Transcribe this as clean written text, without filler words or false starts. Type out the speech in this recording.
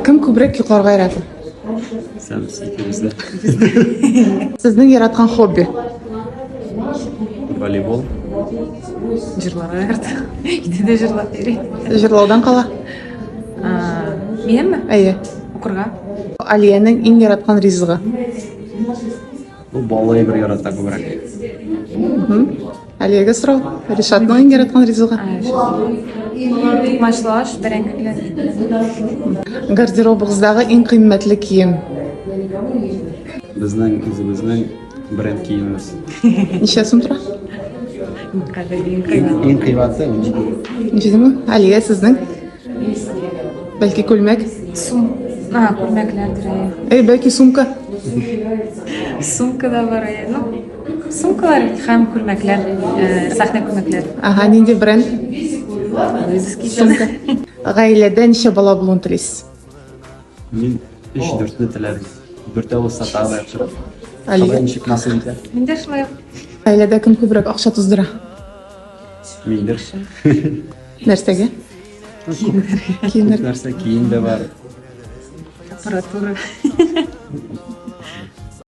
Кім көбірек ұйқыларға айрады? Сәміз екеумізді. Сіздің яратқан хобби? Волейбол. Жырларға айырды. Үйде де жырлап берейін. Жырлаудан қала? Мен ме? Әйе. Оқырға. Алияның ең яратқан ризығы? Бұл балай бір ярата көбірек. Алияға сұрау. Ришаттың ең яратқан ризығы? Тұқмашылаш, бәрәңгілер. Гардеробыңыздағы ең қымбатлы киім? Біздің өзіміздің бренд киіміміз. Неше сум тұра? Ең қымбаты 10 Неше мың? Алия сіздің? Бәлки күлмәк? Сум. Көрмәклердір. Бәлки сумка? Сумка да бар. Сумкалар һәм күлмәкләр, сахна күлмәкләр. Нинди бренд? Сумка. Ғаиләдә неше бала булуын телисез? Мен 3-4-ні тілерім. Бүрті болса тағы да яқшы. Алия. Қалай нешік насыл ете? Менде шулай. Ғаиләдә кім көбірек ақша туздыра? Мендер. Нәрсәгә? Киімдер. Нәрсе киім де бар. Аппаратура.